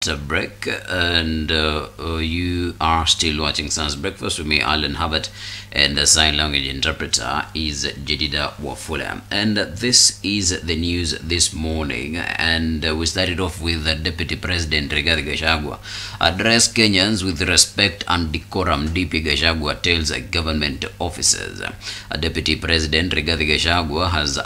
short break, and you are still watching Sun's Breakfast with me, Alan Herbert, and the sign language interpreter is Jedida Wafula. And this is the news this morning, and we started off with Deputy President Gachagua address Kenyans with respect and decorum. DP Gachagua tells government officers. Deputy President Gachagua has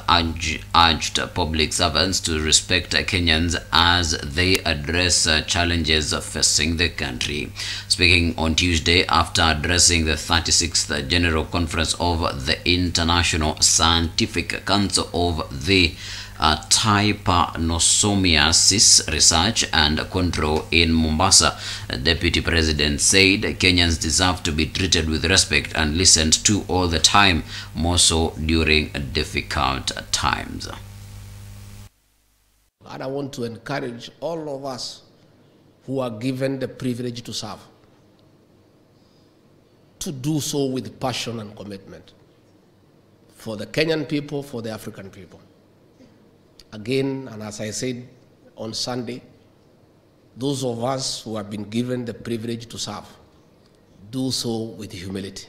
urged public servants to respect Kenyans as they address challenges facing the country. Speaking on Tuesday after addressing the 36th General Conference of the International Scientific Council of the Trypanosomiasis Research and Control in Mombasa, Deputy President said Kenyans deserve to be treated with respect and listened to all the time, more so during difficult times. And I want to encourage all of us who are given the privilege to serve to do so with passion and commitment for the Kenyan people, for the African people. Again, and as I said on Sunday, those of us who have been given the privilege to serve, do so with humility.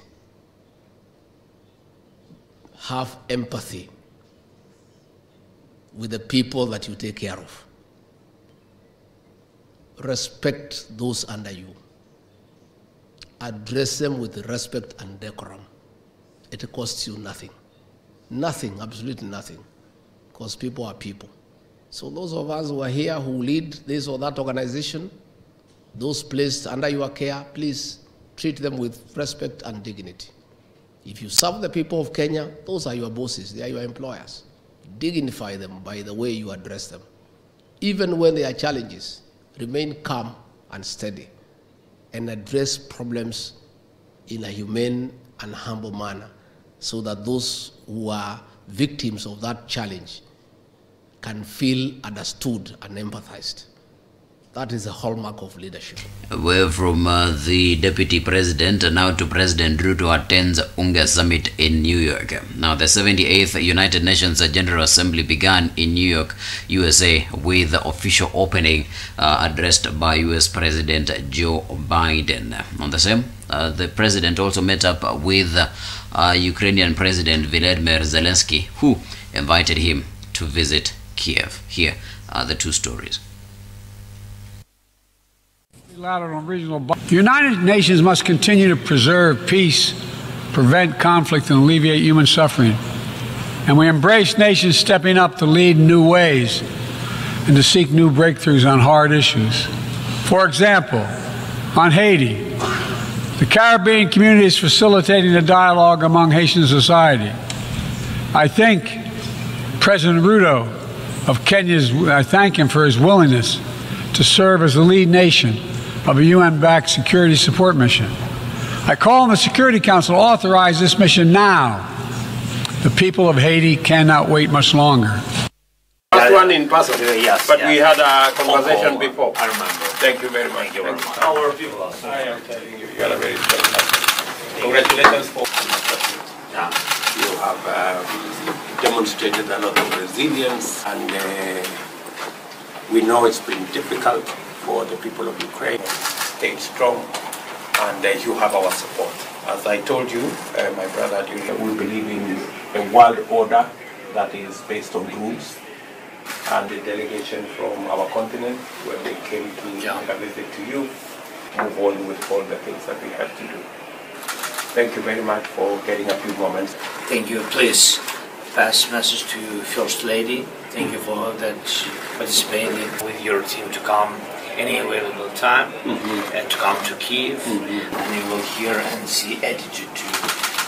Have empathy with the people that you take care of. Respect those under you. Address them with respect and decorum. It costs you nothing. Nothing, absolutely nothing. Because people are people. So those of us who are here, who lead this or that organization, those placed under your care, please treat them with respect and dignity. If you serve the people of Kenya, those are your bosses, they are your employers. Dignify them by the way you address them. Even when there are challenges, remain calm and steady and address problems in a humane and humble manner so that those who are victims of that challenge can feel understood and empathized. That is a hallmark of leadership. We're from the Deputy President now to President Ruto attends UNGA Summit in New York. Now, the 78th United Nations General Assembly began in New York, USA, with the official opening addressed by US President Joe Biden. On the same, the President also met up with Ukrainian President Volodymyr Zelensky, who invited him to visit Kiev. Here are the two stories. The United Nations must continue to preserve peace, prevent conflict, and alleviate human suffering. And we embrace nations stepping up to lead new ways and to seek new breakthroughs on hard issues. For example, on Haiti, the Caribbean community is facilitating a dialogue among Haitian society. I thank President Ruto of Kenya. I thank him for his willingness to serve as the lead nation of a UN-backed security support mission. I call on the Security Council to authorize this mission now. The people of Haiti cannot wait much longer. Last one in person, yes, but we had a conversation before. I remember. Thank you very much. Thank you very much. Our people, I am telling you, you are a very special person. Congratulations for you have demonstrated a lot of resilience, and we know it's been difficult for the people of Ukraine. Stay strong, and you have our support. As I told you, my brother, we believe in a world order that is based on rules. And the delegation from our continent, when they came to make a visit to you, move on with all the things that we have to do. Thank you very much for getting a few moments. Thank you. Please pass message to First Lady. Thank you for that she participated with your team to come any available time and to come to Kiev, and you will hear and see attitude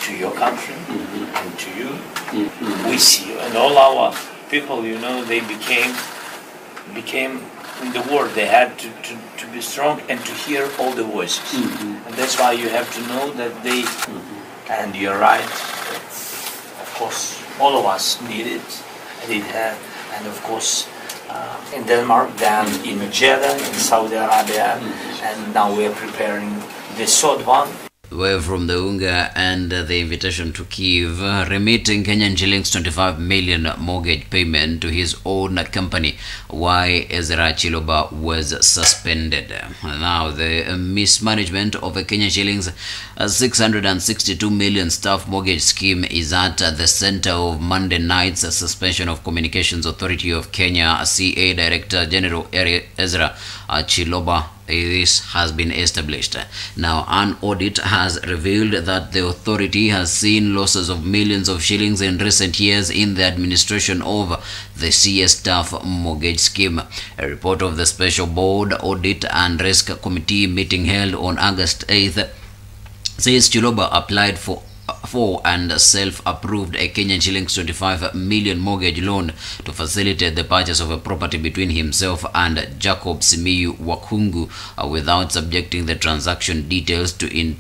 to your country and to you. We see you, and all our people, you know, they became in the world. They had to be strong and to hear all the voices, and that's why you have to know that they. And you're right. Of course, all of us need it, and of course. In Denmark, then in Jeddah, in Saudi Arabia, and now we are preparing the third one. Away from the UNGA and the invitation to Kyiv, remitting Kenyan shillings 25 million mortgage payment to his own company, why Ezra Chiloba was suspended. Now, the mismanagement of a Kenyan shillings 662 million staff mortgage scheme is at the center of Monday night's suspension of Communications Authority of Kenya CA Director General Ezra Chiloba. This has been established. Now, an audit has revealed that the authority has seen losses of millions of shillings in recent years in the administration of the CS staff mortgage scheme. A report of the Special Board Audit and Risk Committee meeting held on August 8th says Chiloba applied for and self-approved a Kenyan shillings 25 million mortgage loan to facilitate the purchase of a property between himself and Jacob Simiyu Wakungu without subjecting the transaction details to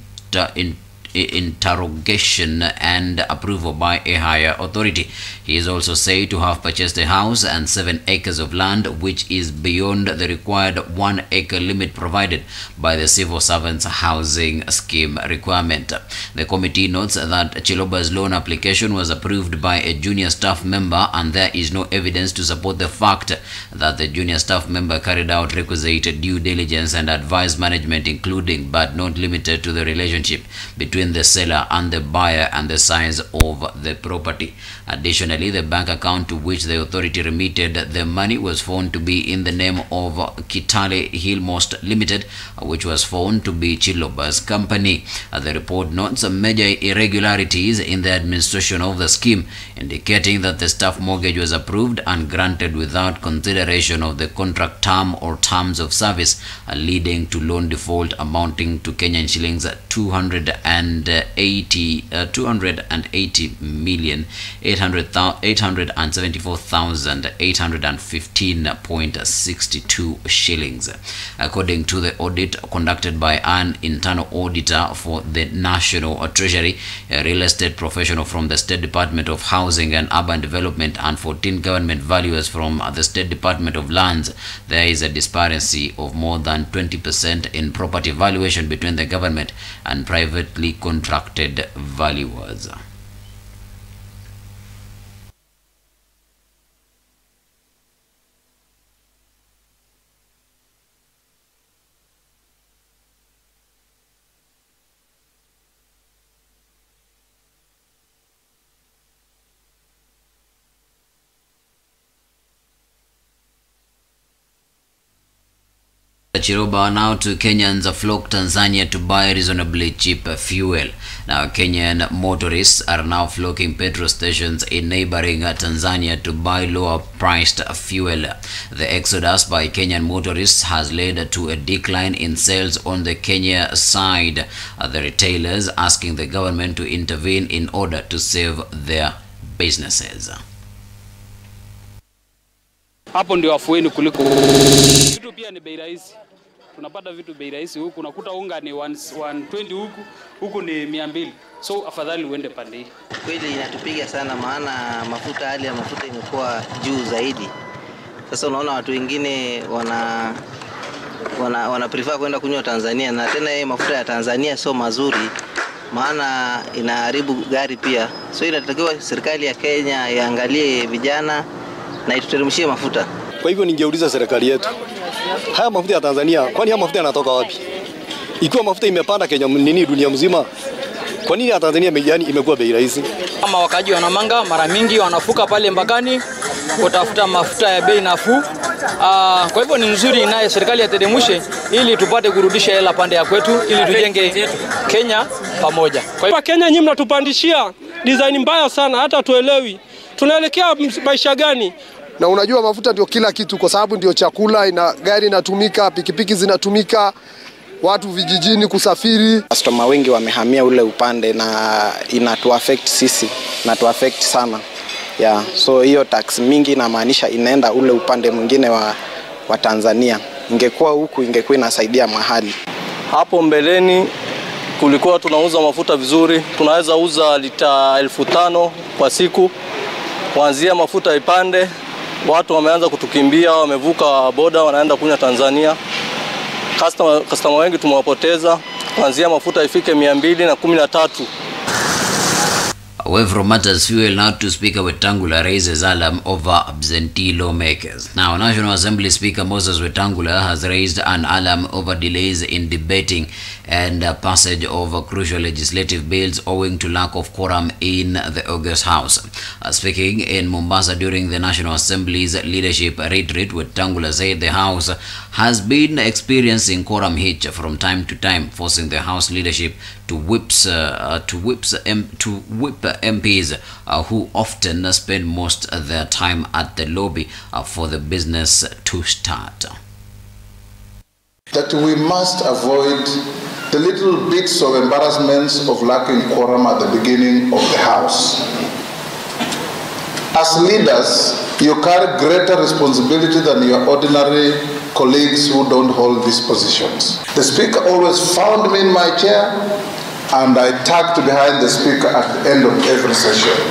interrogation and approval by a higher authority. He is also said to have purchased a house and 7 acres of land, which is beyond the required 1 acre limit provided by the Civil Servants Housing Scheme requirement. The committee notes that Chiloba's loan application was approved by a junior staff member, and there is no evidence to support the fact that the junior staff member carried out requisite due diligence and advised management, including but not limited to the relationship between the seller and the buyer and the size of the property. Additionally, the bank account to which the authority remitted the money was found to be in the name of Kitale Hillmost Limited, which was found to be Chiloba's company. The report notes major irregularities in the administration of the scheme, indicating that the staff mortgage was approved and granted without consideration of the contract term or terms of service, leading to loan default amounting to Kenyan shillings 280,874,815.62 shillings. According to the audit conducted by an internal auditor for the National Treasury, a real estate professional from the State Department of Housing and Urban Development, and 14 government valuers from the State Department of Lands, there is a disparity of more than 20% in property valuation between the government and privately contracted valuers. Chiloba. Now to Kenyans flock Tanzania to buy reasonably cheap fuel. Now, Kenyan motorists are now flocking petrol stations in neighboring Tanzania to buy lower priced fuel. The exodus by Kenyan motorists has led to a decline in sales on the Kenya side, the retailers asking the government to intervene in order to save their businesses. Hapo ndio afueni kuliko vitu pia ni bei rahisi. Tunapata vitu bei rahisi huku, unakuta unga ni 120 huku ni 200. So afadhali uende pande hii. Kweli inatupiga sana, maana mafuta, hali ya mafuta imekuwa juu zaidi. Sasa unaona watu wengine wana prefer kwenda kunywa Tanzania, na tena hii mafuta ya Tanzania sio mazuri, maana inaharibu gari pia. So inatakiwa serikali ya Kenya iangalie vijana na ituteremshie mafuta. Kwa hivyo ningeuliza serikali yetu, haya mafuta ya Tanzania, kwani haya mafuta yanatoka wapi? Ikiwa mafuta imepanda Kenya dunia mzima, kwa nini ya Tanzania imekuwa bei rahisi? Kama wakaji wa Namanga mara mingi wanafuka pale mpakani kutafuta mafuta ya bei nafuu. Kwa hivyo ni nzuri naye serikali yateremshe ili tupate kurudisha hela pande ya kwetu ili tujenge Kenya pamoja. Kwa hivyo Kenya nyinyi mnatupandishia design mbaya sana, hata tuelewi tunaelekea maisha gani. Na unajua mafuta ndio kila kitu, kwa sababu ndio chakula, gari inatumika, pikipiki zinatumika, watu vijijini kusafiri. Customer wengi wamehamia ule upande na inatuaffect sisi, na tuaffect sana. So hiyo tax mingi inamaanisha inaenda ule upande mwingine wa Tanzania. Ingekuwa huku ingekuwa inasaidia mahali. Hapo mbeleni kulikuwa tunauza mafuta vizuri, tunaweza uza lita 1500 kwa siku. Kuanzia mafuta ipande, watu wameanza kutukimbia, wamevuka boda wanaenda kunywa Tanzania. Customer wengi tumewapoteza. kuanzia mafuta ifike 213. Away from matters fuel, now to Speaker Wetangula raises alarm over absentee lawmakers. Now, National Assembly Speaker Moses Wetangula has raised an alarm over delays in debating and passage of crucial legislative bills owing to lack of quorum in the August House. Speaking in Mombasa during the National Assembly's leadership retreat, Wetangula said the House has been experiencing quorum hitch from time to time, forcing the House leadership to whip MPs who often spend most of their time at the lobby for the business to start. That we must avoid the little bits of embarrassments of lacking quorum at the beginning of the House. As leaders, you carry greater responsibility than your ordinary colleagues who don't hold these positions. The Speaker always found me in my chair, and I tucked behind the Speaker at the end of every session.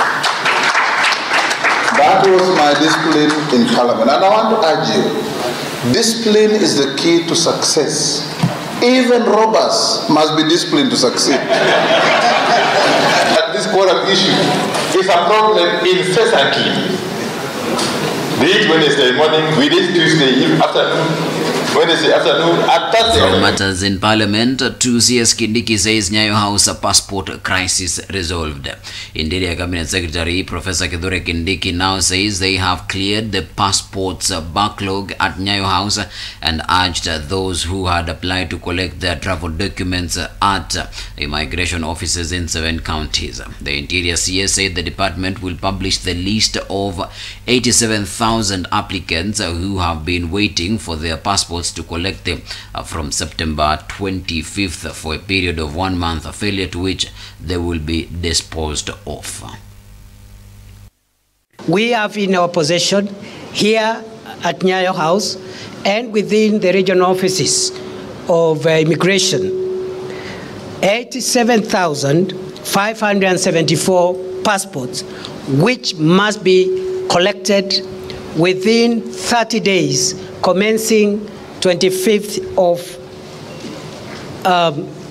That was my discipline in Parliament. And I want to urge you, discipline is the key to success. Even robbers must be disciplined to succeed. This quorum issue is a problem incessantly. We did Wednesday morning, we did Tuesday afternoon, Wednesday afternoon, and Thursday. From matters in Parliament, to CS Kindiki says Nyayo House passport crisis resolved. Interior Cabinet Secretary Professor Kithure Kindiki now says they have cleared the passports backlog at Nyayo House and urged those who had applied to collect their travel documents at immigration offices in 7 counties. The Interior CS said the department will publish the list of 87,000 applicants who have been waiting for their passports to collect them from September 25th for a period of 1 month, a failure to which they will be disposed of. We have in our possession here at Nyayo House and within the regional offices of immigration 87,574 passports which must be collected within 30 days commencing 25th of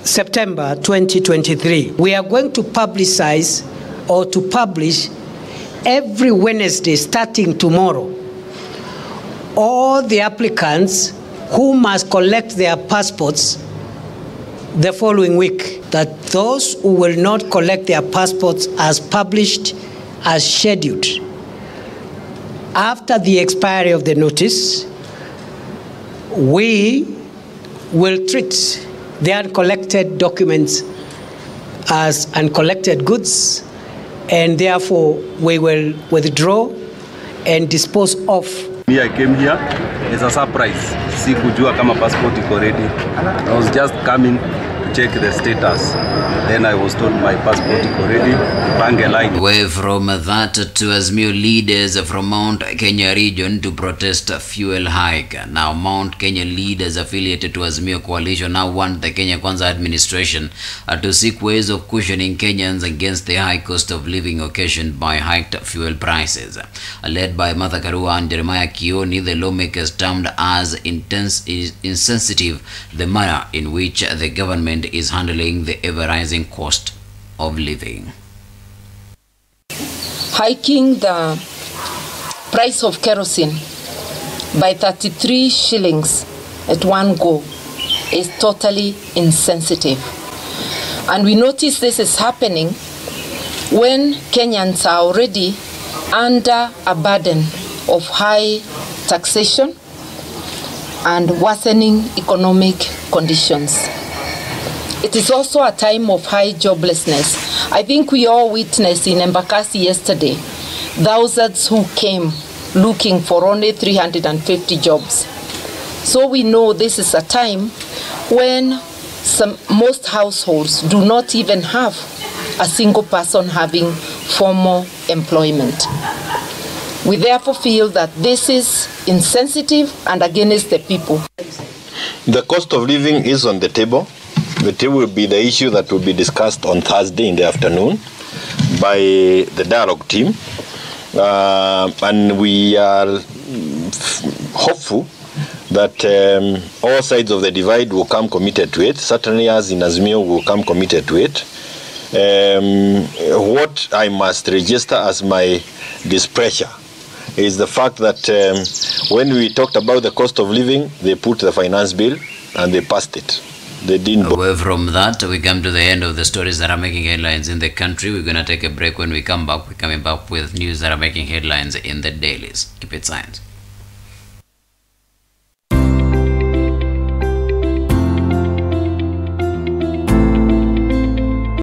September 2023. We are going to publicize or to publish every Wednesday starting tomorrow all the applicants who must collect their passports the following week. That those who will not collect their passports as published as scheduled after the expiry of the notice, we will treat the uncollected documents as uncollected goods, and therefore we will withdraw and dispose of. Me, I came here as a surprise. Sikujua kama passport iko ready. I was just coming to check the status. Then I was told my passport is already pange line. Away from that, to Azimio leaders from Mount Kenya region to protest fuel hike. Now, Mount Kenya leaders affiliated to Azimio coalition now want the Kenya Kwanza administration to seek ways of cushioning Kenyans against the high cost of living occasioned by hiked fuel prices. Led by Martha Karua and Jeremiah Kioni, the lawmakers termed as insensitive the manner in which the government is handling the ever-rising cost of living. Hiking the price of kerosene by 33 shillings at one go is totally insensitive. And we notice this is happening when Kenyans are already under a burden of high taxation and worsening economic conditions. It is also a time of high joblessness. I think we all witnessed in Embakasi yesterday thousands who came looking for only 350 jobs. So we know this is a time when most households do not even have a single person having formal employment. We therefore feel that this is insensitive and against the people. The cost of living is on the table. It will be the issue that will be discussed on Thursday in the afternoon by the dialogue team. And we are hopeful that all sides of the divide will come committed to it. Certainly as in Azimio will come committed to it. What I must register as my displeasure is the fact that when we talked about the cost of living, they put the finance bill and they passed it. They didn't. Away from that, we come to the end of the stories that are making headlines in the country. We're going to take a break. When we come back, we're coming back with news that are making headlines in the dailies. Keep it science.